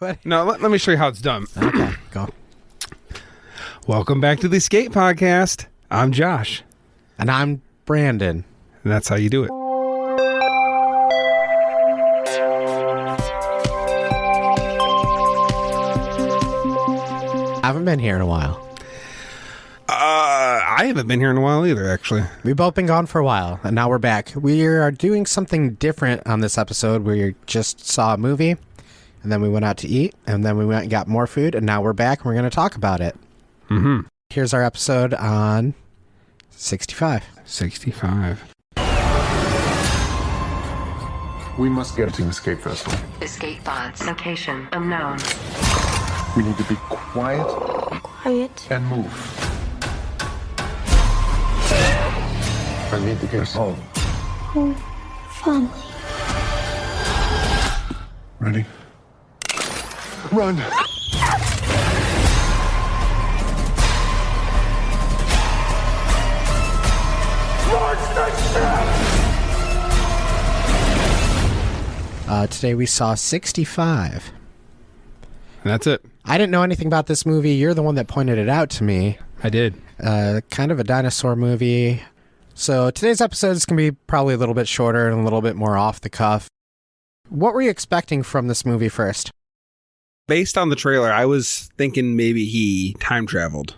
But No, let me show you how it's done. okay, go. Welcome back to the Skate Podcast. I'm Josh. And I'm Brandon. And that's how you do it. I haven't been here in a while. I haven't been here in a while either, actually. We've both been gone for a while, and now we're back. We are doing something different on this episode. We just saw a movie, and then we went out to eat, and then we went and got more food, and now we're back, and we're going to talk about it. Mm-hmm. Here's our episode on 65. 65. We must get to the escape vessel. Escape pods. Location unknown. We need to be quiet Quiet. and move. I need to get us home. Family. Ready? Run! Today we saw 65. And that's it. I didn't know anything about this movie. You're the one that pointed it out to me. I did. Kind of a dinosaur movie. So today's episode is going to be probably a little bit shorter and a little bit more off the cuff. What were you expecting from this movie first? Based on the trailer, I was thinking maybe he time traveled.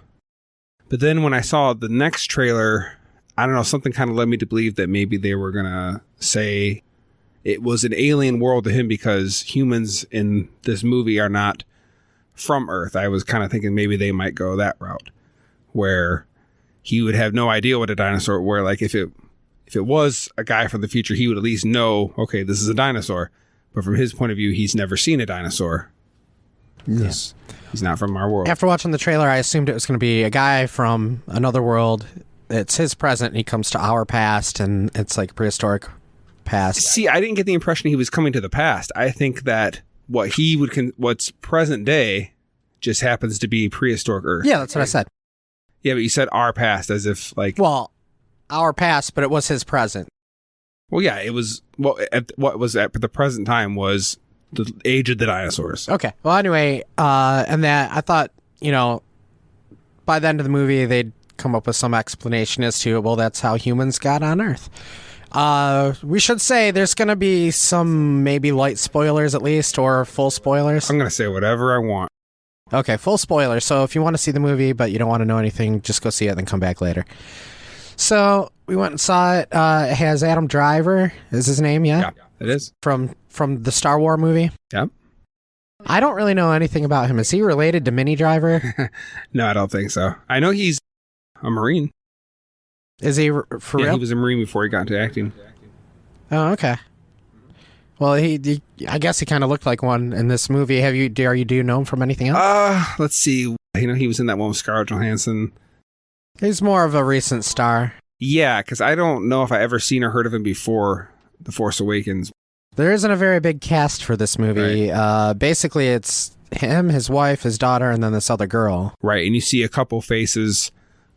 But then when I saw the next trailer, I don't know, something kind of led me to believe that maybe they were going to say it was an alien world to him because humans in this movie are not from Earth. I was kind of thinking maybe they might go that route where he would have no idea what a dinosaur, where like if it was a guy from the future, he would at least know, okay, this is a dinosaur. But from his point of view, he's never seen a dinosaur. Yes. He's not from our world. After watching the trailer, I assumed it was going to be a guy from another world. It's his present, and he comes to our past, and it's like prehistoric past. See, I didn't get the impression he was coming to the past. I think that what's present day just happens to be prehistoric Earth. Yeah, that's what I said. Yeah, but you said our past as if like... Well, our past, but it was his present. Well, yeah, it was... what was at the present time was the age of the dinosaurs. Okay. Well, anyway, and that I thought, by the end of the movie, they'd come up with some explanation as to, well, that's how humans got on Earth. We should say there's going to be some maybe light spoilers at least, or full spoilers. I'm going to say whatever I want. Okay, full spoilers. So if you want to see the movie, but you don't want to know anything, just go see it and then come back later. So we went and saw it. It has Adam Driver, is his name, yeah? Yeah, it is. From the Star Wars movie. Yeah. I don't really know anything about him. Is he related to Minnie Driver? No, I don't think so. I know he's a Marine. Is he for real? He was a Marine before he got into acting. Oh, okay. Well, he I guess he kind of looked like one in this movie. Do you know him from anything else? Let's see. He was in that one with Scarlett Johansson. He's more of a recent star. Yeah, because I don't know if I ever seen or heard of him before The Force Awakens. There isn't a very big cast for this movie. Right. Basically, it's him, his wife, his daughter, and then this other girl. Right, and you see a couple faces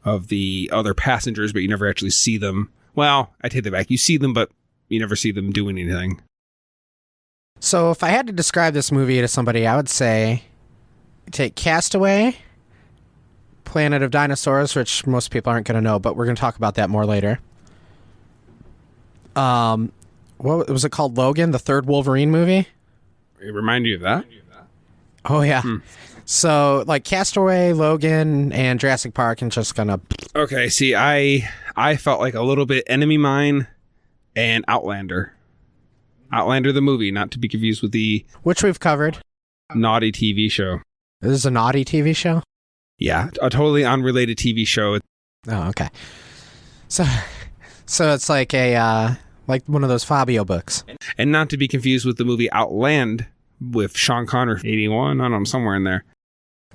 of the other passengers, but you never actually see them. Well, I take that back. You see them, but you never see them doing anything. So if I had to describe this movie to somebody, I would say take Castaway, Planet of Dinosaurs, which most people aren't going to know, but we're going to talk about that more later. What was it called? Logan, the third Wolverine movie? It remind you of that? Oh, yeah. So, like, Castaway, Logan, and Jurassic Park, and just gonna... Okay, see, I felt like a little bit Enemy Mine and Outlander. Outlander the movie, not to be confused with the... Which we've covered. Naughty TV show. This is a naughty TV show? Yeah, a totally unrelated TV show. Oh, okay. So it's like like one of those Fabio books. And not to be confused with the movie Outland with Sean Connery, 81, I don't know, somewhere in there.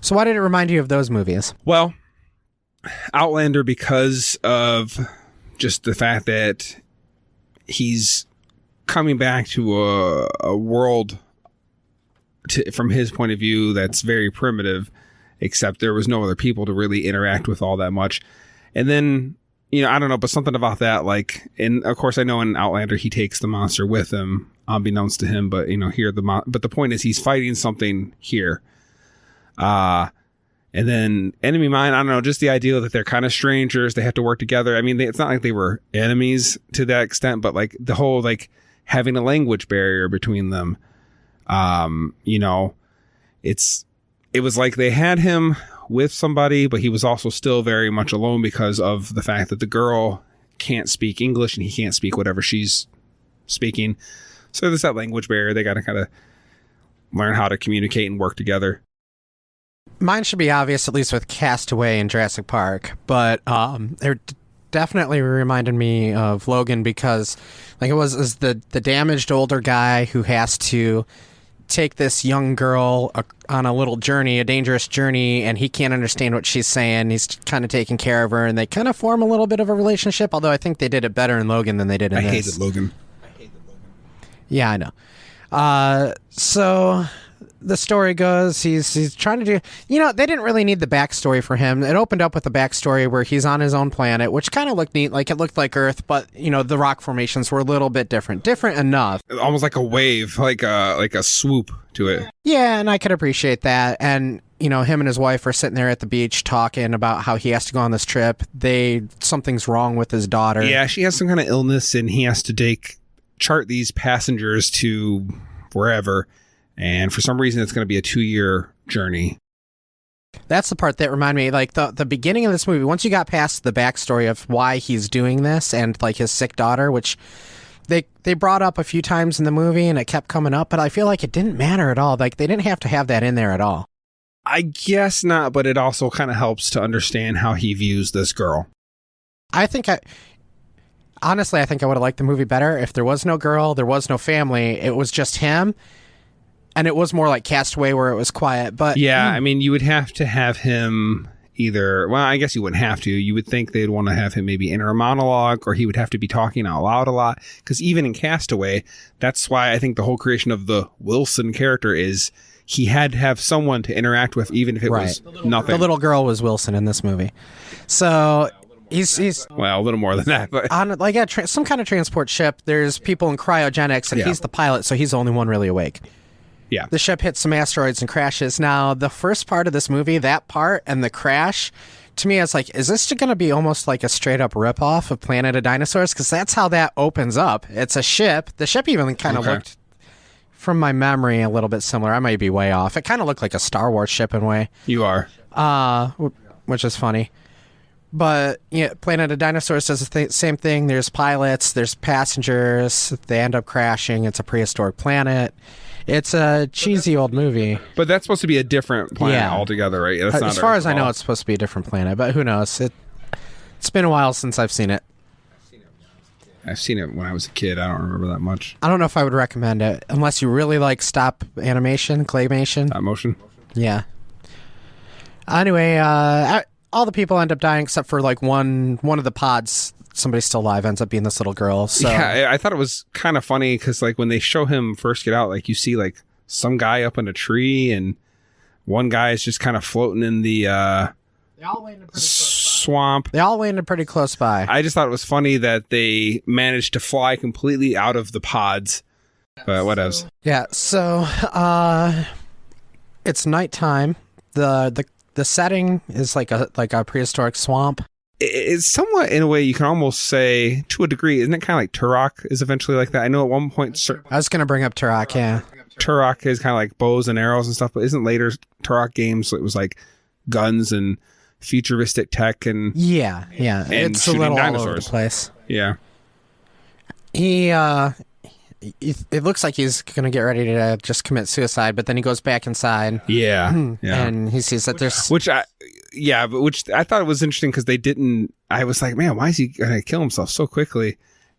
So why did it remind you of those movies? Well, Outlander because of just the fact that he's coming back to a world from his point of view that's very primitive, except there was no other people to really interact with all that much. And then I don't know, but something about that, like, and of course I know in Outlander he takes the monster with him, unbeknownst to him, but here but the point is he's fighting something here. And then Enemy Mine, I don't know, just the idea that they're kind of strangers, they have to work together. I mean, it's not like they were enemies to that extent, but like the whole like having a language barrier between them. It was like they had him with somebody, but he was also still very much alone because of the fact that the girl can't speak English and he can't speak whatever she's speaking. So there's that language barrier. They got to kind of learn how to communicate and work together. Mine should be obvious, at least with Castaway in Jurassic Park, but it definitely reminded me of Logan because like it was the damaged older guy who has to take this young girl on a little journey, a dangerous journey, and he can't understand what she's saying. He's kind of taking care of her, and they kind of form a little bit of a relationship, although I think they did it better in Logan than they did in this. I hated Logan. Yeah, I know. So the story goes, he's trying to do... they didn't really need the backstory for him. It opened up with a backstory where he's on his own planet, which kind of looked neat. Like, it looked like Earth, but, the rock formations were a little bit different. Different enough. Almost like a wave, like a swoop to it. Yeah, and I could appreciate that. And, him and his wife are sitting there at the beach talking about how he has to go on this trip. Something's wrong with his daughter. Yeah, she has some kind of illness, and he has to chart these passengers to wherever. And for some reason, it's going to be a 2-year journey. That's the part that reminded me, like the beginning of this movie, once you got past the backstory of why he's doing this and like his sick daughter, which they brought up a few times in the movie and it kept coming up, but I feel like it didn't matter at all. Like they didn't have to have that in there at all. I guess not, but it also kind of helps to understand how he views this girl. Honestly, I think I would have liked the movie better if there was no girl, there was no family, it was just him. And it was more like Castaway where it was quiet, but... Yeah, I mean, you would have to have him either... Well, I guess you wouldn't have to. You would think they'd want to have him maybe enter a monologue, or he would have to be talking out loud a lot. Because even in Castaway, that's why I think the whole creation of the Wilson character is he had to have someone to interact with, even if it was nothing. The little girl was Wilson in this movie. So... He's well, a little more than that, but on some kind of transport ship. There's people in cryogenics, and he's the pilot, so he's the only one really awake. Yeah. The ship hits some asteroids and crashes. Now, the first part of this movie, that part and the crash, to me, I was like, is this going to be almost like a straight-up ripoff of Planet of Dinosaurs? Because that's how that opens up. It's a ship. The ship even kind of looked, from my memory, a little bit similar. I might be way off. It kind of looked like a Star Wars ship in a way. You are. Which is funny. But yeah, Planet of Dinosaurs does the same thing. There's pilots, there's passengers. They end up crashing. It's a prehistoric planet. It's a cheesy old movie. But that's supposed to be a different planet altogether, right? That's not as far Earth as I at know, all. it's supposed to be a different planet, but who knows? It's been a while since I've seen it. I've seen it when I was a kid. I don't remember that much. I don't know if I would recommend it, unless you really like stop animation, claymation. Stop motion? Yeah. Anyway, all the people end up dying except for like one of the pods. Somebody still alive ends up being this little girl. So. Yeah, I thought it was kind of funny because like when they show him first get out, like you see like some guy up in a tree and one guy is just kind of floating in the swamp. They all landed pretty close by. I just thought it was funny that they managed to fly completely out of the pods. But what else? Yeah, so it's nighttime. The setting is like a prehistoric swamp. It's somewhat, in a way, you can almost say, to a degree, isn't it kind of like Turok is eventually like that? I know at one point... I was going to bring up Turok, yeah. Turok is kind of like bows and arrows and stuff, but isn't later Turok games, it was like guns and futuristic tech and... Yeah. And it's a little dinosaurs. all over the place. Yeah. It looks like he's going to get ready to just commit suicide, but then he goes back inside. Yeah. And he sees that there's... Which I thought it was interesting because they didn't... I was like, man, why is he going to kill himself so quickly?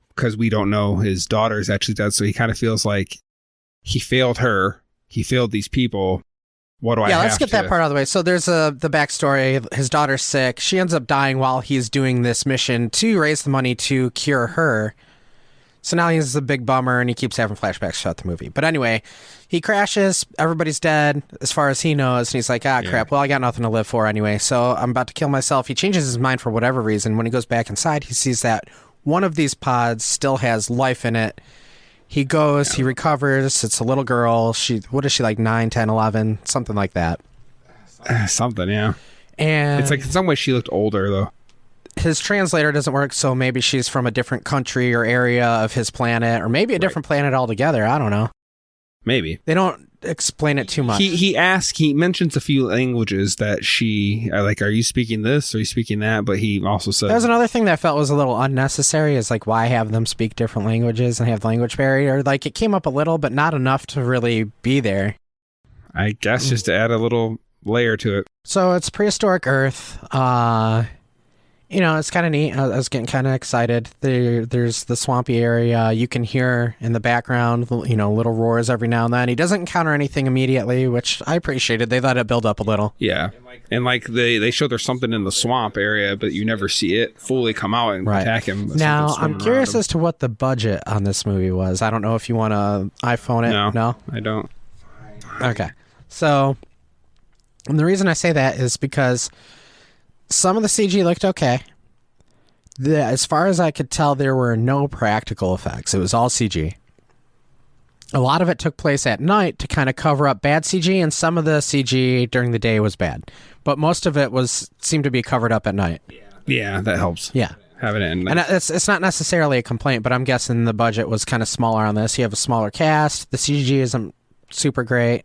Because we don't know his daughter is actually dead, so he kind of feels like he failed her. He failed these people. What do I have to... Yeah, let's get that part out of the way. So there's the backstory. His daughter's sick. She ends up dying while he's doing this mission to raise the money to cure her. So now he's a big bummer, and he keeps having flashbacks throughout the movie. But anyway, he crashes. Everybody's dead, as far as he knows. And he's like, crap. Well, I got nothing to live for anyway, so I'm about to kill myself. He changes his mind for whatever reason. When he goes back inside, he sees that one of these pods still has life in it. He goes, he recovers. It's a little girl. What is she, like 9, 10, 11? Something like that. Something, yeah. And it's like in some ways she looked older, though. His translator doesn't work, so maybe she's from a different country or area of his planet, or maybe a different planet altogether. I don't know. Maybe. They don't explain it too much. He mentions a few languages that she, like, are you speaking this? Are you speaking that? But he also said... That was another thing that I felt was a little unnecessary, is like, why have them speak different languages and have the language barrier? Like, it came up a little, but not enough to really be there. I guess just to add a little layer to it. So it's prehistoric Earth. It's kind of neat. I was getting kind of excited. There's the swampy area. You can hear in the background, little roars every now and then. He doesn't encounter anything immediately, which I appreciated. They let it build up a little. Yeah. And like they show there's something in the swamp area, but you never see it fully come out and attack him. Now, I'm curious as to what the budget on this movie was. I don't know if you want to iPhone it. No, I don't. Okay. So, and the reason I say that is because some of the CG looked okay. As far as I could tell, there were no practical effects. It was all CG. A lot of it took place at night to kind of cover up bad CG, and some of the CG during the day was bad. But most of it seemed to be covered up at night. Yeah, that helps. Yeah. Having it in and it's not necessarily a complaint, but I'm guessing the budget was kind of smaller on this. You have a smaller cast. The CG isn't super great.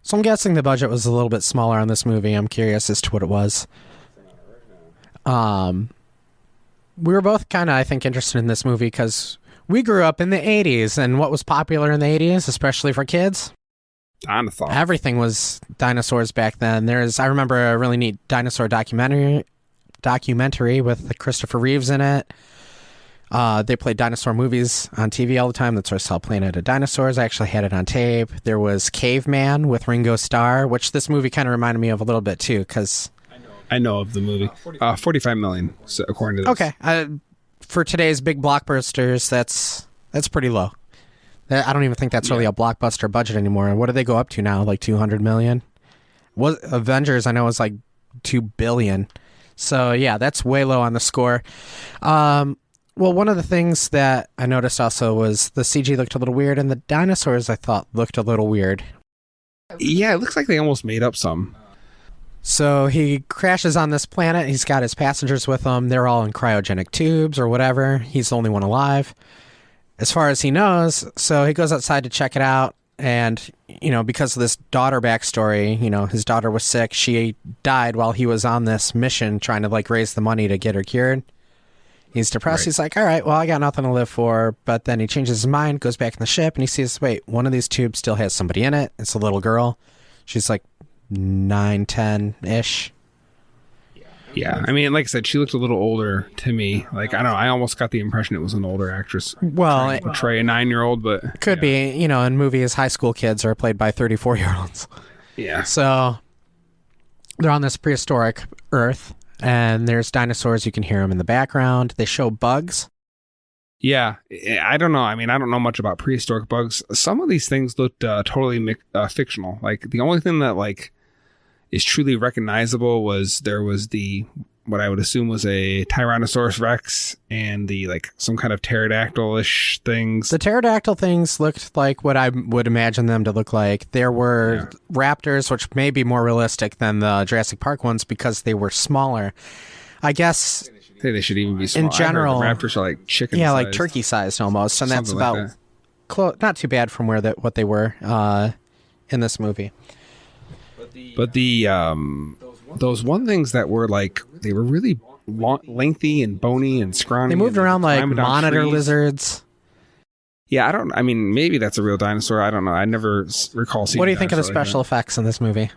So I'm guessing the budget was a little bit smaller on this movie. I'm curious as to what it was. We were both kind of, I think, interested in this movie because we grew up in the 80s, and what was popular in the 80s, especially for kids? Dinosaur. Everything was dinosaurs back then. I remember a really neat dinosaur documentary with Christopher Reeves in it. They played dinosaur movies on TV all the time. That's where I saw Planet of Dinosaurs. I actually had it on tape. There was Caveman with Ringo Starr, which this movie kind of reminded me of a little bit too, because... I know of the movie. 45 million, so according to this. Okay. For today's big blockbusters, that's pretty low. I don't even think that's really a blockbuster budget anymore. What do they go up to now? Like 200 million? Avengers, I know, is like 2 billion. So, yeah, that's way low on the score. Well, one of the things that I noticed also was the CG looked a little weird, and the dinosaurs, I thought, looked a little weird. Yeah, it looks like they almost made up some. So he crashes on this planet. He's got his passengers with him. They're all in cryogenic tubes or whatever. He's the only one alive, as far as he knows. So he goes outside to check it out. And, because of this daughter backstory, his daughter was sick. She died while he was on this mission trying to, raise the money to get her cured. He's depressed. Right. He's like, all right, well, I got nothing to live for. But then he changes his mind, goes back in the ship, and he sees, wait, one of these tubes still has somebody in it. It's a little girl. She's like 9, 10-ish. Yeah, I mean, like I said, she looked a little older to me. I don't know, I almost got the impression it was an older actress. Well, trying to portray a 9-year-old, but could be. In movies, high school kids are played by 34-year-olds. Yeah. So they're on this prehistoric Earth, and there's dinosaurs. You can hear them in the background. They show bugs. Yeah, I don't know. I mean, I don't know much about prehistoric bugs. Some of these things looked totally fictional. Like, the only thing that, is truly recognizable was there was what I would assume was a Tyrannosaurus Rex and some kind of pterodactyl-ish things. The pterodactyl things looked like what I would imagine them to look like. There were raptors, which may be more realistic than the Jurassic Park ones because they were smaller. I guess... They should even be small. In general, the raptors are like chicken. Yeah, sized. like turkey sized almost, and that's Something about like not too bad from what they were in this movie. But those one things that were they were really lengthy and bony and scrawny. They moved around like monitor trees. Lizards. Yeah, I mean, maybe that's a real dinosaur. I don't know. I never recall seeing. What do you think of the special effects in this movie?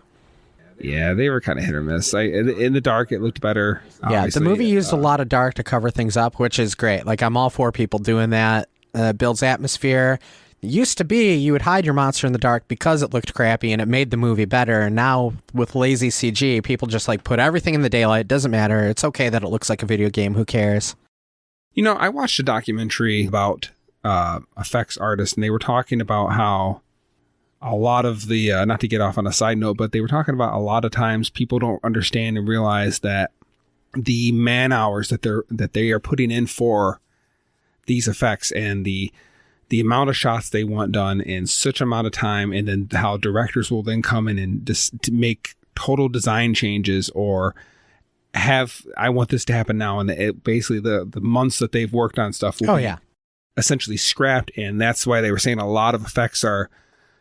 Yeah, they were kind of hit or miss. In the dark, it looked better. Yeah, the movie used a lot of dark to cover things up, which is great. I'm all for people doing that. Builds atmosphere. It used to be you would hide your monster in the dark because it looked crappy and it made the movie better. And now with lazy CG, people just put everything in the daylight. It doesn't matter. It's okay that it looks like a video game. Who cares? I watched a documentary about effects artist, and they were talking about how a lot of the not to get off on a side note, but they were talking about a lot of times people don't understand and realize that the man hours that they are putting in for these effects and the amount of shots they want done in such amount of time, and then how directors will then come in and just to make total design changes or I want this to happen now, and basically the months that they've worked on stuff will be essentially scrapped. And that's why they were saying a lot of effects are,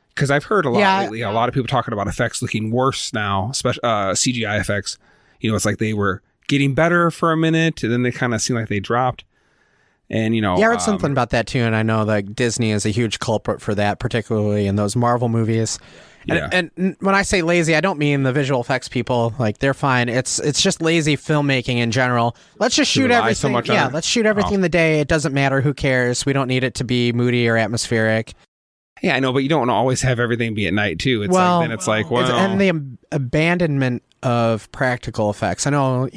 because I've heard a lot lately, a lot of people talking about effects looking worse now, especially CGI effects. It's like they were getting better for a minute, and then they kind of seem like they dropped. And I read something about that too, and I know that Disney is a huge culprit for that, particularly in those Marvel movies. And when I say lazy, I don't mean the visual effects people. Like, they're fine. It's just lazy filmmaking in general. Let's just shoot everything. Let's shoot everything in the day. It doesn't matter. Who cares? We don't need it to be moody or atmospheric. Yeah, I know, but you don't want to always have everything be at night too. It's and the abandonment of practical effects. I know,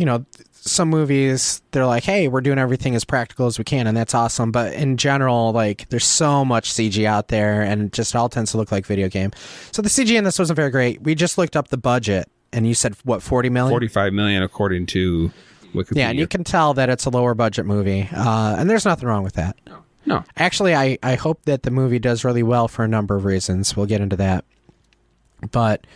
some movies, they're like, hey, we're doing everything as practical as we can, and that's awesome. But in general, like, there's so much CG out there, and it just all tends to look like video game. So the CG in this wasn't very great. We just looked up the budget, and you said, what, 40 million? 45 million, according to Wikipedia. Yeah, and you can tell that it's a lower budget movie, and there's nothing wrong with that. No. Actually, I hope that the movie does really well for a number of reasons. We'll get into that. But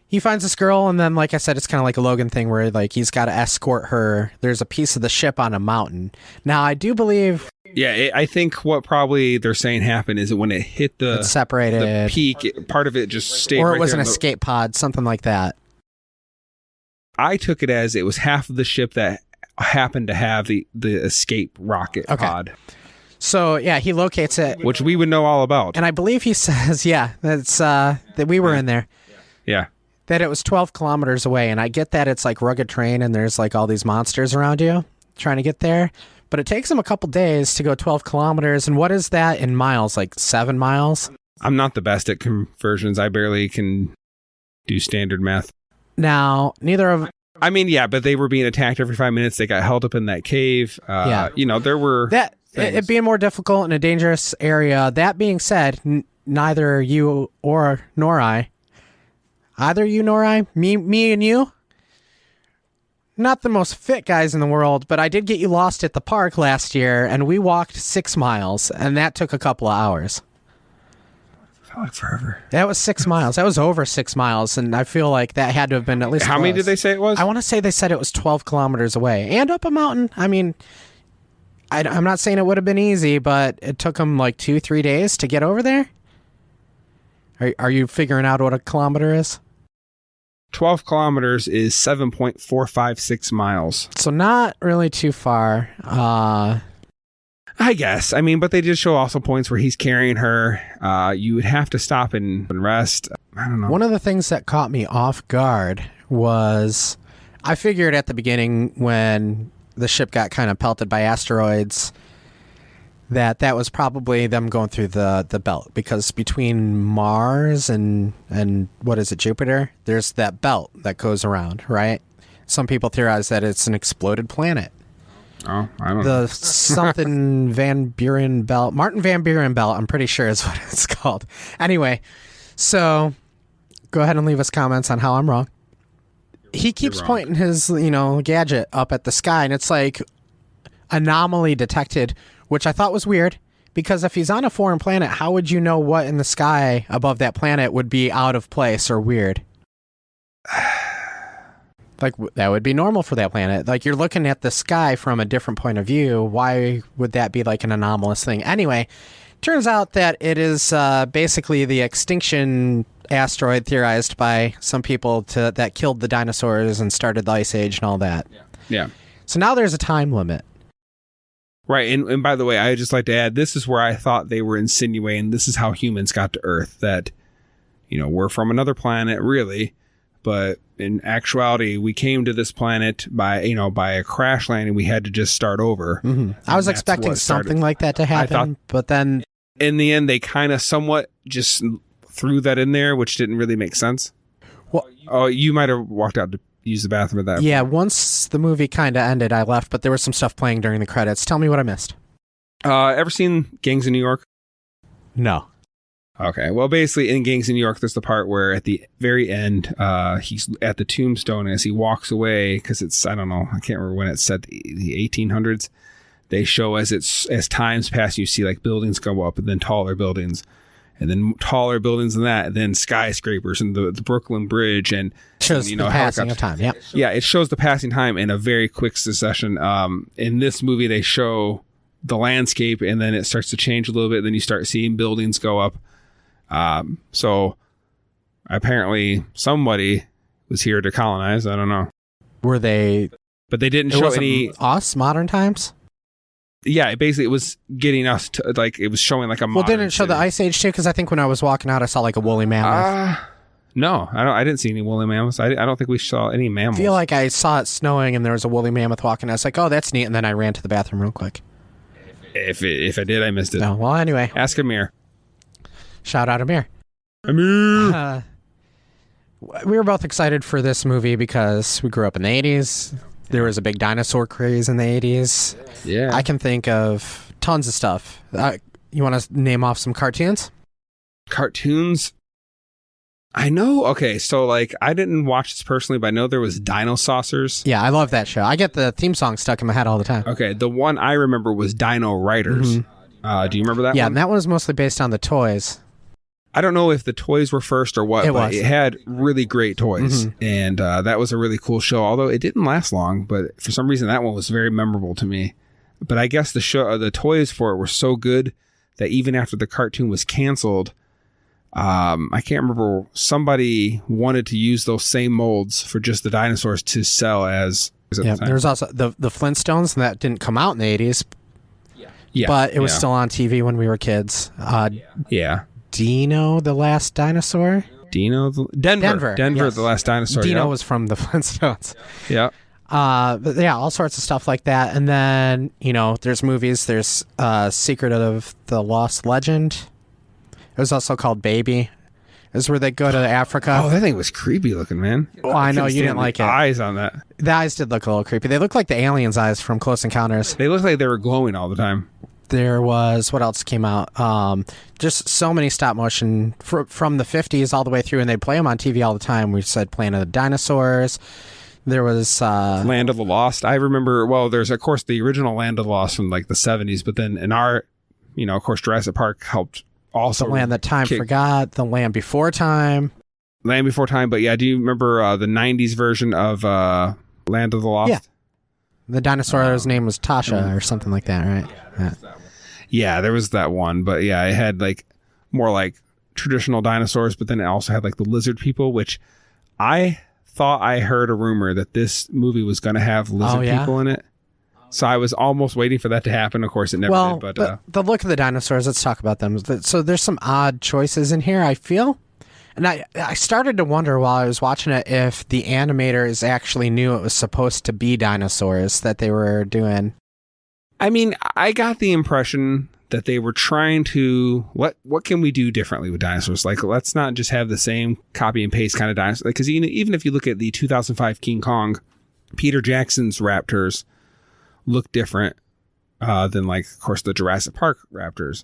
he finds this girl, and then, like I said, it's kind of like a Logan thing where, like, he's got to escort her. There's a piece of the ship on a mountain. Now, I do believe... Yeah, I think what probably they're saying happened is that when it hit the peak, part of it just stayed. Or it was an escape pod, something like that. I took it as it was half of the ship that happened to have the escape rocket pod. So, yeah, he locates it. Which we would know all about. And I believe he says, that's that we were in there. Yeah. That it was 12 kilometers away. And I get that it's like rugged terrain and there's like all these monsters around you trying to get there. But it takes him a couple days to go 12 kilometers. And what is that in miles? Like 7 miles? I'm not the best at conversions. I barely can do standard math. Now, neither of... I mean, yeah, but they were being attacked every 5 minutes. They got held up in that cave. There were... It being more difficult in a dangerous area. That being said, neither you nor I, either you nor I, me and you, not the most fit guys in the world, but I did get you lost at the park last year, and we walked 6 miles, and that took a couple of hours. It felt like forever. That was 6 miles. That was over 6 miles, and I feel like that had to have been at least How many did they say it was? I want to say they said it was 12 kilometers away, and up a mountain. I mean... I'm not saying it would have been easy, but it took them like 2-3 days to get over there. Are you figuring out what a kilometer is? 12 kilometers is 7.456 miles. So not really too far. I guess. I mean, but they did show also points where he's carrying her. You would have to stop and rest. I don't know. One of the things that caught me off guard was I figured at the beginning when the ship got kind of pelted by asteroids that was probably them going through the belt, because between Mars and what is it, Jupiter, there's that belt that goes around, right? Some people theorize that it's an exploded planet. Oh, I don't know. The something Van Buren belt, Martin Van Buren belt, I'm pretty sure is what it's called. Anyway, so go ahead and leave us comments on how I'm wrong. He keeps pointing his, gadget up at the sky, and it's like anomaly detected, which I thought was weird, because if he's on a foreign planet, how would you know what in the sky above that planet would be out of place or weird? Like, that would be normal for that planet. Like, you're looking at the sky from a different point of view. Why would that be like an anomalous thing? Anyway, turns out that it is basically the extinction asteroid theorized by some people that killed the dinosaurs and started the Ice Age and all that. Yeah. So now there's a time limit. Right. And by the way, I just like to add, this is where I thought they were insinuating this is how humans got to Earth, that, we're from another planet, really. But in actuality, we came to this planet by a crash landing. We had to just start over. Mm-hmm. I was expecting something like that to happen, but then in the end, they kind of somewhat just threw that in there, which didn't really make sense. Well, you might have walked out to use the bathroom at that point. Yeah, once the movie kind of ended, I left, but there was some stuff playing during the credits. Tell me what I missed. Ever seen Gangs of New York? No. Okay, well, basically, in Gangs of New York, there's the part where at the very end, he's at the tombstone as he walks away, because it's, I don't know, I can't remember when it's set, the 1800s. They show as times pass, you see like buildings go up, and then taller buildings, and then taller buildings than that, and then skyscrapers, and the Brooklyn Bridge, and Shows the passing of time. Yep. Yeah, it shows the passing time in a very quick succession. In this movie, they show the landscape, and then it starts to change a little bit. Then you start seeing buildings go up. So apparently somebody was here to colonize. I don't know. Were they? But they didn't It show wasn't any. us modern times. Yeah, it was getting us to, like, it was showing like a. Well, modern didn't it show the city. Ice Age too? Because I think when I was walking out, I saw like a woolly mammoth. No, I didn't see any woolly mammoths. I don't think we saw any mammals. I feel like I saw it snowing and there was a woolly mammoth walking. I was like, oh, that's neat. And then I ran to the bathroom real quick. If I did, I missed it. No, well, anyway. Ask Amir. Shout out Amir. Amir. We were both excited for this movie because we grew up in the 80s. There was a big dinosaur craze in the 80s. Yeah. I can think of tons of stuff. You want to name off some cartoons? Cartoons. I know. Okay, so like I didn't watch this personally, but I know there was Dino Saucers. Yeah, I love that show. I get the theme song stuck in my head all the time. Okay, the one I remember was Dino Riders. Do you remember that Yeah, one? and that one was mostly based on the toys. I don't know if the toys were first or what, but it had really great toys. And that was a really cool show, although it didn't last long, but for some reason that one was very memorable to me. But I guess the toys for it were so good that even after the cartoon was canceled, I can't remember, somebody wanted to use those same molds for just the dinosaurs to sell as Yeah, there was also the Flintstones, and that didn't come out in the 80s, but it was still on TV when we were kids. Yeah. Dino, the last dinosaur? Denver, yes. the last dinosaur. Dino was from the Flintstones. Yeah. But yeah, all sorts of stuff like that. And then, there's movies. There's Secret of the Lost Legend. It was also called Baby. It was where they go to Africa. Oh, that thing was creepy looking, man. Well, I know you didn't like it. Eyes on that. The eyes did look a little creepy. They look like the aliens' eyes from Close Encounters. They looked like they were glowing all the time. There was, what else came out? Just so many stop motion from the 50s all the way through, and they'd play them on TV all the time. We said Planet of the Dinosaurs. There was Land of the Lost. I remember, well, there's of course the original Land of the Lost from like the 70s, but then in our, of course Jurassic Park helped also. The Land That Time Forgot, The Land Before Time. Land Before Time, but yeah, do you remember the 90s version of Land of the Lost? Yeah. The dinosaur's name was Tasha or something like that, right? Yeah, there was that one, but yeah, it had like more like traditional dinosaurs, but then it also had like the lizard people, which I thought I heard a rumor that this movie was going to have lizard people in it. So I was almost waiting for that to happen. Of course, it never did. But the look of the dinosaurs, let's talk about them. So there's some odd choices in here, I feel. And I started to wonder while I was watching it if the animators actually knew it was supposed to be dinosaurs that they were doing. I mean, I got the impression that they were trying to, what can we do differently with dinosaurs? Like, let's not just have the same copy and paste kind of dinosaurs. Because even if you look at the 2005 King Kong, Peter Jackson's raptors look different than, like, of course, the Jurassic Park raptors.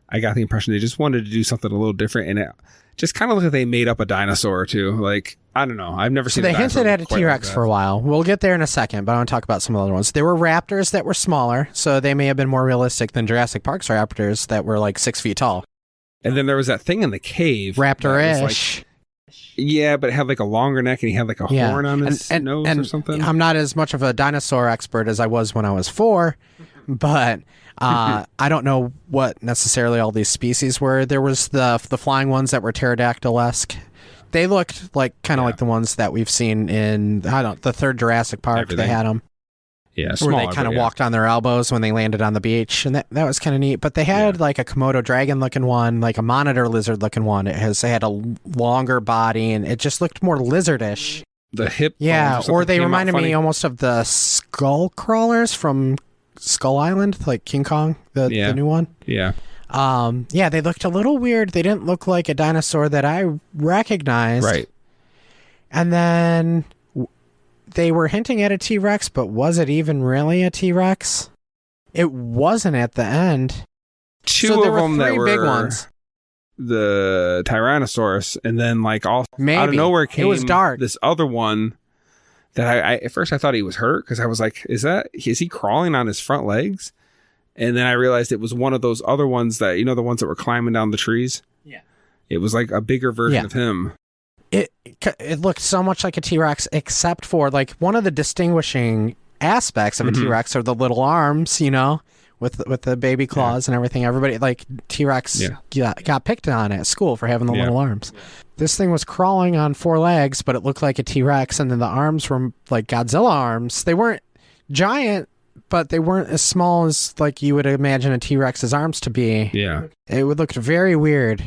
I got the impression they just wanted to do something a little different, and it just kind of looked like they made up a dinosaur or two. Like, I don't know. I've never seen. So they hinted at a T-Rex for a while. We'll get there in a second, but I want to talk about some of the other ones. There were raptors that were smaller, so they may have been more realistic than Jurassic Park's raptors that were like 6 feet tall. And then there was that thing in the cave, Raptor-ish. Yeah, but it had like a longer neck, and he had like a horn on his nose or something. I'm not as much of a dinosaur expert as I was when I was 4, but I don't know what necessarily all these species were. There was the flying ones that were pterodactyl-esque. They looked like kind of like the ones that we've seen in the third Jurassic Park. Everything. They had them. Yeah, where they kind of walked on their elbows when they landed on the beach, and that was kind of neat. But they had like a Komodo dragon looking one, like a monitor lizard looking one. They had a longer body, and it just looked more lizardish. The hip, or they reminded me almost of the skull crawlers from Skull Island, like King Kong, the new one. Yeah. They looked a little weird. They didn't look like a dinosaur that I recognized. Right. And then they were hinting at a T-Rex, but was it even really a T-Rex? It wasn't at the end. Two So there of were them that three were big ones. the Tyrannosaurus, and then like all Maybe. out of nowhere came It was dark. this other one that I at first I thought he was hurt because I was like, is he crawling on his front legs? And then I realized it was one of those other ones that, the ones that were climbing down the trees. Yeah. It was like a bigger version of him. It looked so much like a T-Rex, except for like one of the distinguishing aspects of a T-Rex are the little arms, with the baby claws and everything. Everybody like T-Rex got picked on at school for having the little arms. This thing was crawling on 4 legs, but it looked like a T-Rex, and then the arms were like Godzilla arms. They weren't giant, but they weren't as small as like you would imagine a T-Rex's arms to be. Yeah. It would look very weird.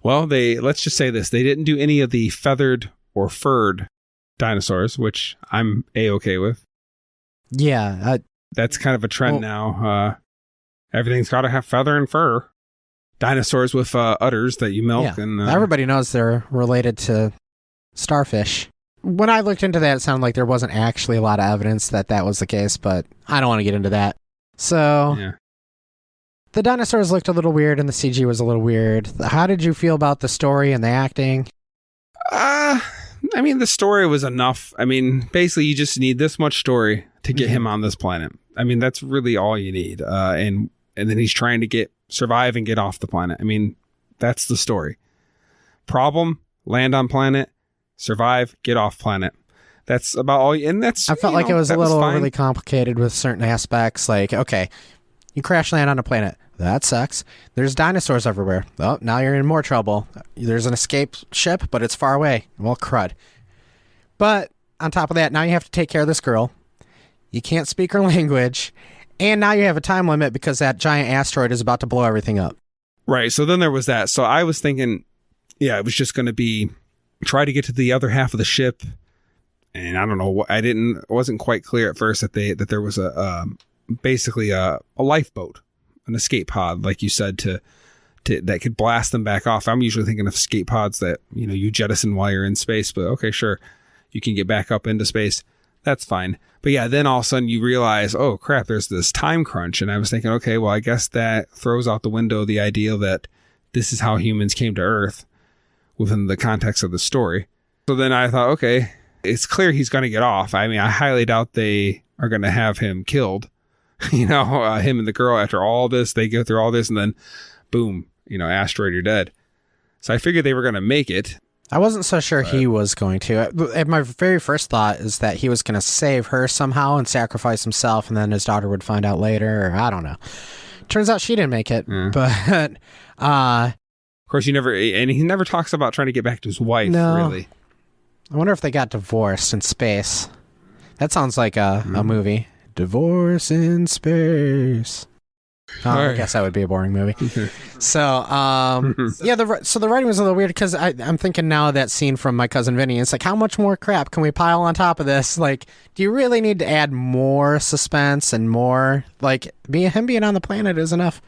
Well, let's just say this. They didn't do any of the feathered or furred dinosaurs, which I'm A-okay with. Yeah. That's kind of a trend now. Everything's got to have feather and fur. Dinosaurs with udders that you milk. Yeah. And everybody knows they're related to starfish. When I looked into that, it sounded like there wasn't actually a lot of evidence that was the case, but I don't want to get into that. So... Yeah. The dinosaurs looked a little weird and the CG was a little weird. How did you feel about the story and the acting? I mean, the story was enough. I mean, basically, you just need this much story to get him on this planet. I mean, that's really all you need. And then he's trying to survive and get off the planet. I mean, that's the story. Problem, land on planet, survive, get off planet. That's about all. And that's, I felt like it was a little overly complicated with certain aspects. Like, okay, you crash land on a planet. That sucks. There's dinosaurs everywhere. Oh, now you're in more trouble. There's an escape ship, but it's far away. Well, crud. But on top of that, now you have to take care of this girl. You can't speak her language. And now you have a time limit because that giant asteroid is about to blow everything up. Right. So then there was that. So I was thinking, it was just going to be try to get to the other half of the ship. And I don't know. It wasn't quite clear at first that there was basically a lifeboat, an escape pod, like you said, to that could blast them back off. I'm usually thinking of escape pods that you jettison while you're in space, but okay, sure, you can get back up into space. That's fine. But yeah, then all of a sudden you realize, oh crap, there's this time crunch, and I was thinking, okay, well, I guess that throws out the window the idea that this is how humans came to Earth within the context of the story. So then I thought, okay, it's clear he's going to get off. I mean, I highly doubt they are going to have him killed. Him and the girl, after all this, they go through all this and then boom, asteroid, you're dead. So I figured they were going to make it. I wasn't so sure he was going to. My very first thought is that he was going to save her somehow and sacrifice himself, and then his daughter would find out later, or I don't know. Turns out she didn't make it, but... of course, he never talks about trying to get back to his wife, really. I wonder if they got divorced in space. That sounds like a movie. Divorce in space. I guess that would be a boring movie. So, the writing was a little weird because I'm thinking now of that scene from My Cousin Vinny. It's like, how much more crap can we pile on top of this? Like, do you really need to add more suspense and more? Like, him being on the planet is enough.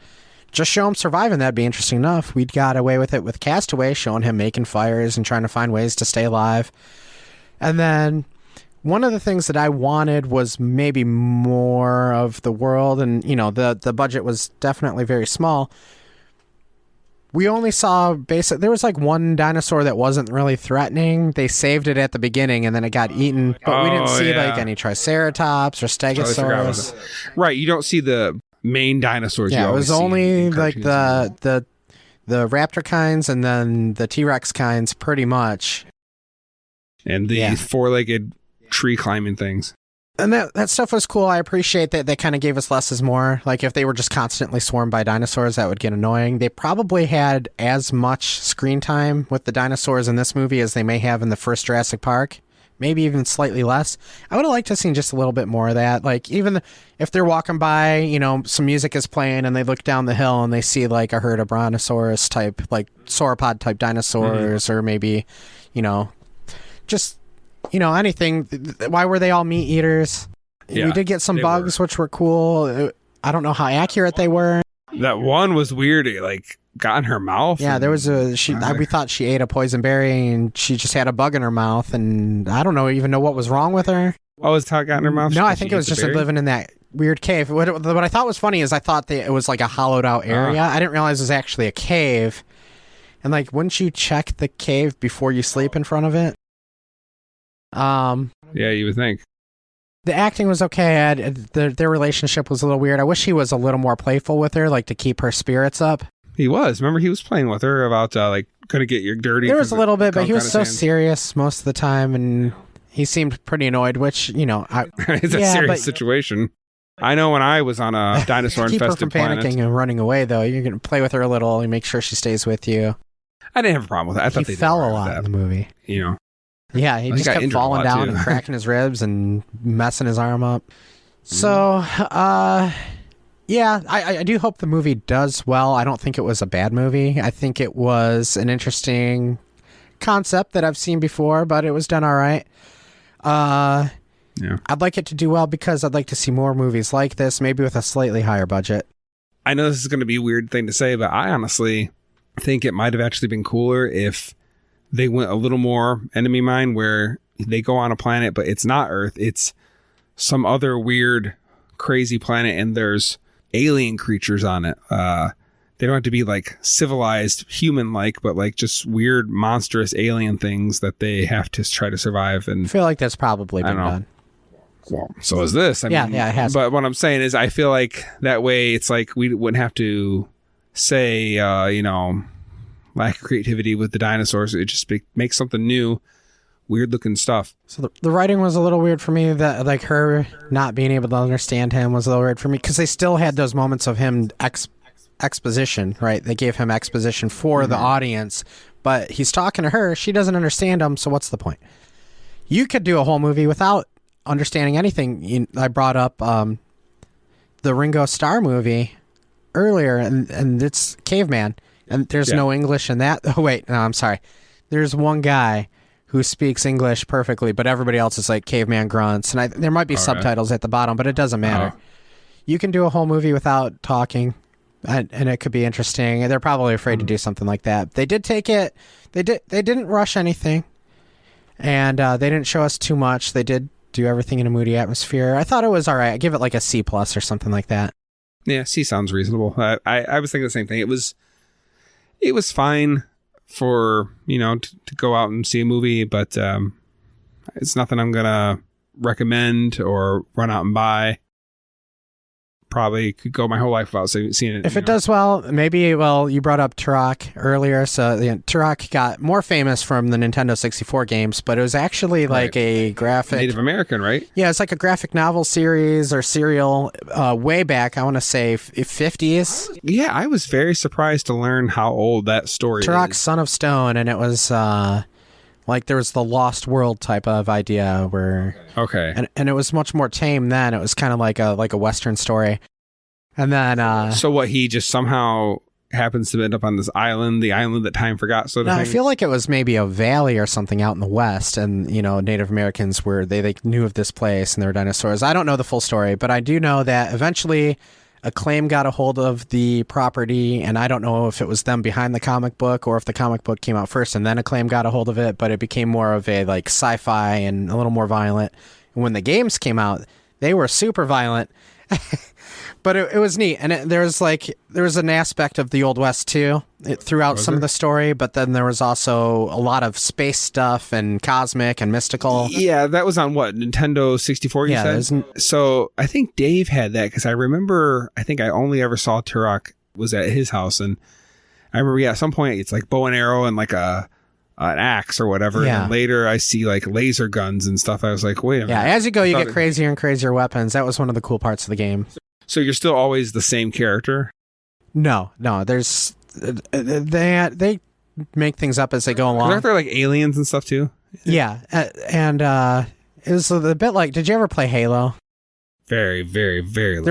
Just show him surviving. That'd be interesting enough. We'd got away with it with Castaway, showing him making fires and trying to find ways to stay alive. And then... one of the things that I wanted was maybe more of the world, and the budget was definitely very small. We only saw there was like one dinosaur that wasn't really threatening. They saved it at the beginning, and then it got eaten. But we didn't see like any Triceratops or Stegosaurus. Right, you don't see the main dinosaurs. Yeah, it was only like the raptor kinds, and then the T-Rex kinds, pretty much. And the four-legged tree climbing things. And that stuff was cool. I appreciate that they kind of gave us less is more. Like if they were just constantly swarmed by dinosaurs, that would get annoying. They probably had as much screen time with the dinosaurs in this movie as they may have in the first Jurassic Park. Maybe even slightly less. I would have liked to have seen just a little bit more of that. Like even if they're walking by, some music is playing and they look down the hill and they see like a herd of brontosaurus type, like sauropod type dinosaurs, or maybe, just... anything. Why were they all meat eaters? Yeah, we did get some bugs, which were cool. I don't know how accurate they were. That one was weird. It like got in her mouth. Yeah, there was we thought she ate a poison berry and she just had a bug in her mouth, and I don't even know what was wrong with her. Oh, was how it got in her mouth? No, I think it was just living living in that weird cave. What I thought was funny is I thought that it was like a hollowed out area. I didn't realize it was actually a cave. And like, wouldn't you check the cave before you sleep in front of it? Yeah, you would think. The acting was okay. Their relationship was a little weird. I wish he was a little more playful with her, like to keep her spirits up. He was. Remember, he was playing with her about like gonna get your dirty. There was a little bit, but he was so sand. serious most of the time, and he seemed pretty annoyed. Which It's a serious situation. I know when I was on a dinosaur keep her from infested planet. panicking and running away. Though you're gonna play with her a little and make sure she stays with you. I didn't have a problem with that. I thought He they fell did a all right lot with in that. the movie. You know. Yeah, he Well, he just got kept injured a falling lot, down too. and cracking his ribs and messing his arm up. So, yeah, I do hope the movie does well. I don't think it was a bad movie. I think it was an interesting concept that I've seen before, but it was done all right. Yeah. I'd like it to do well because I'd like to see more movies like this, maybe with a slightly higher budget. I know this is going to be a weird thing to say, but I honestly think it might have actually been cooler if they went a little more Enemy Mine, where they go on a planet, but it's not Earth. It's some other weird, crazy planet, and there's alien creatures on it. They don't have to be like civilized, human-like, but like just weird, monstrous alien things that they have to try to survive. I And feel like that's probably been don't know. done. well, so is this. Yeah, it has. But what I'm saying is, I feel like that way, it's like we wouldn't have to say, lack of creativity with the dinosaurs. It just makes something new, weird looking stuff. So the writing was a little weird for me. That like her not being able to understand him was a little weird for me because they still had those moments of him exposition, right? They gave him exposition for the audience, but he's talking to her. She doesn't understand him, so what's the point? You could do a whole movie without understanding anything. I brought up the Ringo Starr movie earlier, and it's Caveman, and there's no English in that. Oh, wait, no, I'm sorry. There's one guy who speaks English perfectly, but everybody else is like caveman grunts, and there might be subtitles at the bottom, but it doesn't matter. You can do a whole movie without talking. And it could be interesting. They're probably afraid to do something like that. They did take it. They didn't rush anything, and they didn't show us too much. They did do everything in a moody atmosphere. I thought it was all right. I give it like a C+ or something like that. Yeah, C sounds reasonable. I was thinking the same thing. It was fine for to go out and see a movie, but it's nothing I'm gonna recommend or run out and buy. Probably could go my whole life without seeing it. If it does well, maybe, well, you brought up Turok earlier. So Turok got more famous from the Nintendo 64 games, but it was actually like a graphic... Native American, right? Yeah, it's like a graphic novel series or serial way back, I want to say, 50s. Yeah, I was very surprised to learn how old that story Turok, is. Son of Stone, and it was... like there was the Lost World type of idea where, Okay. and it was much more tame then. It was kind of like a Western story, and then So what? He just somehow happens to end up on this island, the island that time forgot. So I feel like it was maybe a valley or something out in the West, and Native Americans were they knew of this place and there were dinosaurs. I don't know the full story, but I do know that eventually Acclaim got a hold of the property, and I don't know if it was them behind the comic book or if the comic book came out first and then Acclaim got a hold of it, but it became more of a like sci-fi and a little more violent. And when the games came out, they were super violent. But it was neat, and there was an aspect of the Old West too throughout some of the story, but then there was also a lot of space stuff and cosmic and mystical. Yeah, that was on what, Nintendo 64, you said? So I think Dave had that, because I remember, I think I only ever saw Turok was at his house, and I remember, at some point it's like bow and arrow and like an axe or whatever, and later I see like laser guns and stuff. I was like, wait a minute. Yeah, as you go, you get crazier and crazier weapons. That was one of the cool parts of the game. So you're still always the same character? No. There's they make things up as they go along. Aren't there like aliens and stuff too? Yeah, and it was a bit like. Did you ever play Halo? Very, very, very little.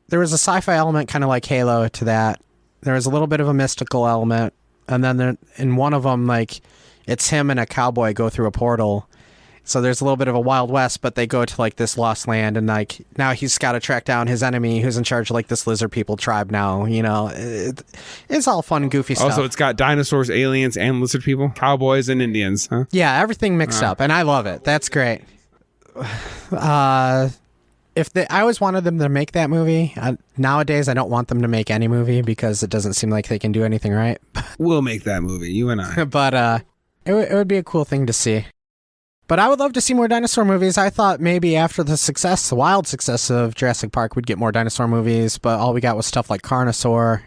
There was a sci-fi element kind of like Halo to that. There was a little bit of a mystical element, and then in one of them, like it's him and a cowboy go through a portal. So there's a little bit of a Wild West, but they go to like this lost land, and like now he's got to track down his enemy, who's in charge of like this lizard people tribe now. It's all fun and goofy stuff. Also, it's got dinosaurs, aliens, and lizard people, cowboys, and Indians, huh? Yeah, everything mixed up, and I love it. That's great. I always wanted them to make that movie. Nowadays, I don't want them to make any movie because it doesn't seem like they can do anything right. We'll make that movie, you and I. But it would be a cool thing to see. But I would love to see more dinosaur movies. I thought maybe after the wild success of Jurassic Park, we'd get more dinosaur movies, but all we got was stuff like Carnosaur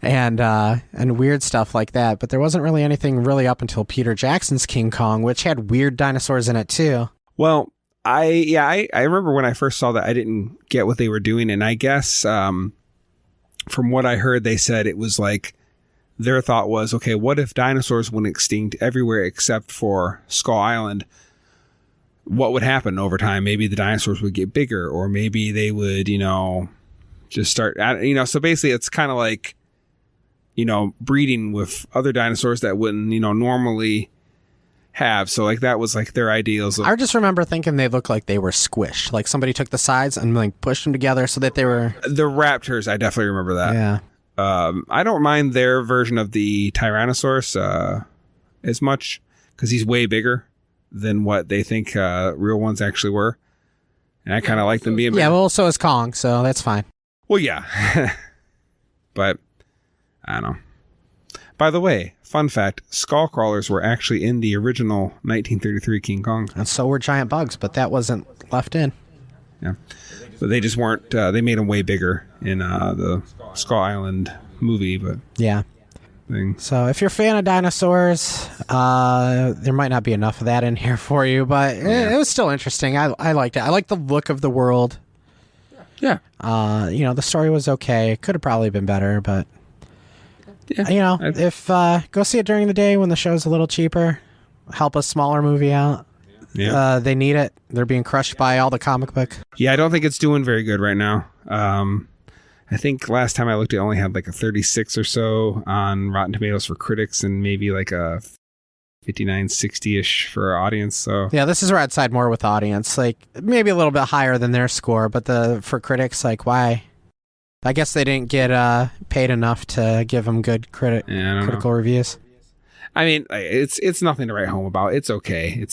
and weird stuff like that. But there wasn't really anything really up until Peter Jackson's King Kong, which had weird dinosaurs in it too. Well, I remember when I first saw that, I didn't get what they were doing. And I guess from what I heard, they said it was like their thought was, okay, what if dinosaurs went extinct everywhere except for Skull Island? What would happen over time? Maybe the dinosaurs would get bigger, or maybe they would, just start, so basically it's kind of like, breeding with other dinosaurs that wouldn't, normally have. So like that was like their ideals. I just remember thinking they looked like they were squished. Like somebody took the sides and like pushed them together so that they were... The raptors, I definitely remember that. Yeah. I don't mind their version of the Tyrannosaurus as much because he's way bigger than what they think real ones actually were. And I kind of like them being bigger. Yeah, well, so is Kong, so that's fine. Well, yeah. But, I don't know. By the way, fun fact, skull crawlers were actually in the original 1933 King Kong. And so were giant bugs, but that wasn't left in. Yeah. But they just weren't, they made them way bigger in the Skull Island movie, but... Yeah. Thing. So if you're a fan of dinosaurs, there might not be enough of that in here for you, but it was still interesting. I liked it. I liked the look of the world. Yeah. The story was okay. It could have probably been better, but... Yeah, if go see it during the day when the show's a little cheaper, help a smaller movie out. Yeah. They need it. They're being crushed by all the comic book. Yeah, I don't think it's doing very good right now. I think last time I looked, it only had like a 36 or so on Rotten Tomatoes for critics and maybe like a 59, 60-ish for our audience. So yeah, this is where I'd side more with the audience. Like maybe a little bit higher than their score, but for critics, like why? I guess they didn't get paid enough to give them good critical reviews. I mean, it's nothing to write home about. It's okay.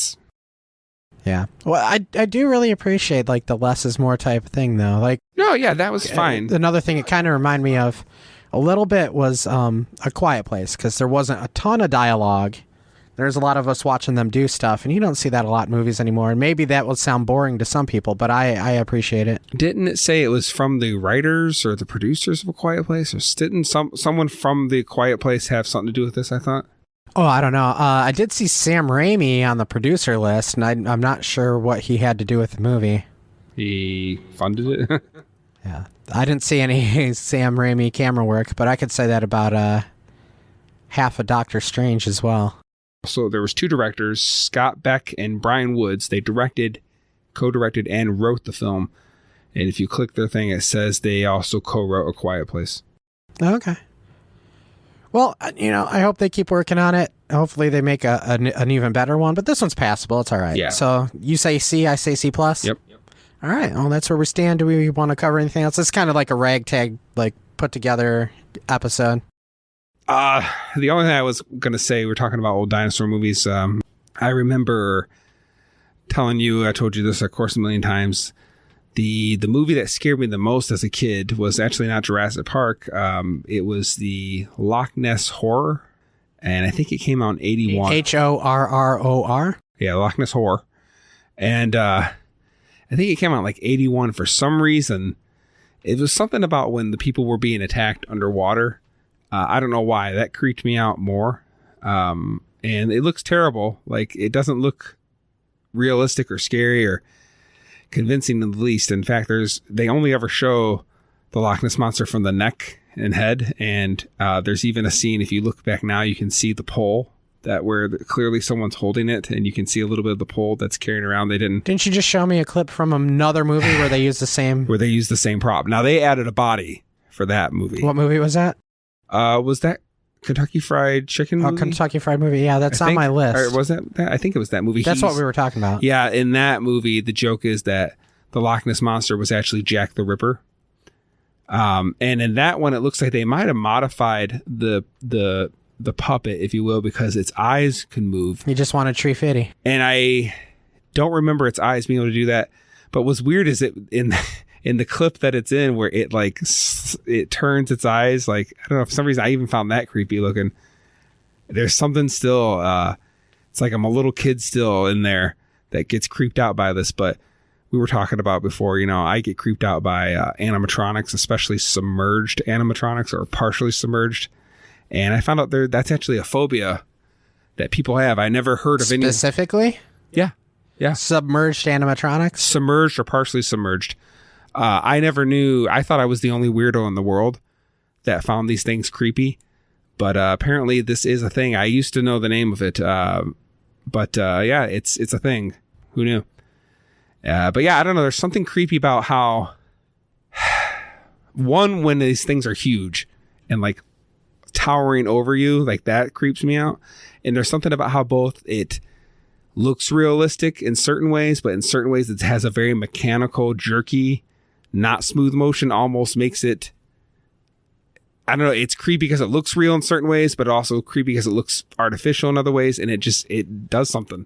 Yeah. Well, I do really appreciate like the less is more type of thing though. Like no, yeah, that was fine. Another thing it kind of reminded me of a little bit was A Quiet Place, because there wasn't a ton of dialogue. There's a lot of us watching them do stuff, and you don't see that a lot in movies anymore. And maybe that will sound boring to some people, but I appreciate it. Didn't it say it was from the writers or the producers of A Quiet Place? Or didn't someone from The Quiet Place have something to do with this, I thought? Oh, I don't know. I did see Sam Raimi on the producer list, and I'm not sure what he had to do with the movie. He funded it? Yeah. I didn't see any Sam Raimi camera work, but I could say that about half of Doctor Strange as well. So there was two directors, Scott Beck and Brian Woods. They directed, co-directed, and wrote the film. And if you click their thing, it says they also co-wrote A Quiet Place. Okay. Well, I hope they keep working on it. Hopefully they make an even better one. But this one's passable. It's all right. Yeah. So you say C, I say C+? Yep. All right. Well, that's where we stand. Do we want to cover anything else? It's kind of like a ragtag, like put together episode. The only thing I was going to say, we're talking about old dinosaur movies. I remember telling you, I told you this, of course, a million times. The movie that scared me the most as a kid was actually not Jurassic Park. It was the Loch Ness Horror. And I think it came out in 81. Horror? Yeah, Loch Ness Horror. And I think it came out like 81 for some reason. It was something about when the people were being attacked underwater. I don't know why. That creeped me out more. And it looks terrible. Like, it doesn't look realistic or scary or convincing in the least. In fact, they only ever show the Loch Ness Monster from the neck and head. And there's even a scene, if you look back now, you can see the pole where clearly someone's holding it. And you can see a little bit of the pole that's carrying around. Didn't you just show me a clip from another movie where they used the same... Where they used the same prop. Now, they added a body for that movie. What movie was that? Was that Kentucky Fried Chicken movie? Oh, Kentucky Fried movie. Yeah, that's on my list. Or was that? I think it was that movie. That's what we were talking about. Yeah, in that movie, the joke is that the Loch Ness Monster was actually Jack the Ripper. And in that one, it looks like they might have modified the puppet, if you will, because its eyes can move. You just wanted Tree Fitty. And I don't remember its eyes being able to do that. But what's weird is it in the clip that it's in where it like it turns its eyes, like I don't know, for some reason I even found that creepy looking. There's something still it's like I'm a little kid still in there that gets creeped out by this. But we were talking about before, you know, I get creeped out by animatronics, especially submerged animatronics or partially submerged. And I found out that's actually a phobia that people have. I never heard of any Specifically? Yeah. Submerged animatronics? Submerged or partially submerged. I never knew. I thought I was the only weirdo in the world that found these things creepy. But apparently this is a thing. I used to know the name of it. But yeah, it's a thing. Who knew? But yeah, I don't know. There's something creepy about how one, when these things are huge and like towering over you, like that creeps me out. And there's something about how both it looks realistic in certain ways, but in certain ways it has a very mechanical, jerky, not smooth motion, almost makes it, I don't know, it's creepy because it looks real in certain ways, but also creepy because it looks artificial in other ways, and it does something.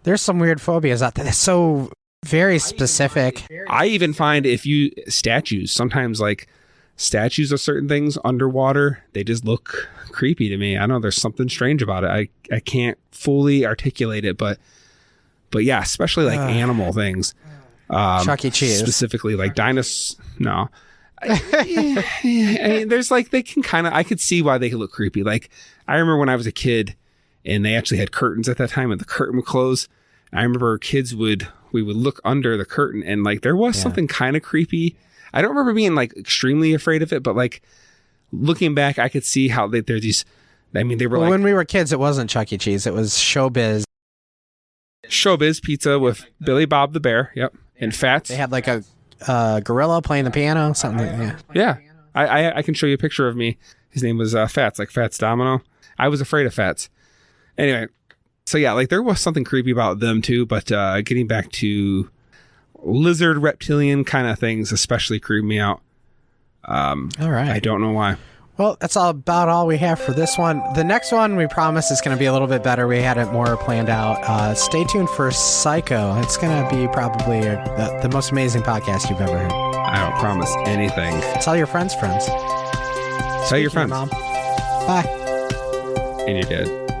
There's some weird phobias out there. That's so very specific. I even find statues, sometimes like statues of certain things underwater, they just look creepy to me. I know there's something strange about it. I can't fully articulate it, but yeah, especially like animal things. Chuck E. Cheese. Specifically like dinosaurs. No. I mean, there's like, they can kind of, I could see why they could look creepy. Like I remember when I was a kid and they actually had curtains at that time and the curtain would close. I remember we would look under the curtain and like there was something kind of creepy. I don't remember being like extremely afraid of it, but like looking back, I could see how they're these. I mean, they were when we were kids, it wasn't Chuck E. Cheese. It was Showbiz. Showbiz Pizza with Billy Bob the Bear. Yep. And Fats. They had like a gorilla playing the piano, something. Yeah. I can show you a picture of me. His name was Fats, like Fats Domino. I was afraid of Fats. Anyway, so yeah, like there was something creepy about them too, but getting back to lizard reptilian kind of things especially creep me out. All right. I don't know why. Well, that's about all we have for this one. The next one we promise is going to be a little bit better. We had it more planned out. Stay tuned for Psycho. It's going to be probably the most amazing podcast you've ever heard. I don't promise anything. Tell your friends. Tell your friends. Mom. Bye. And you're dead.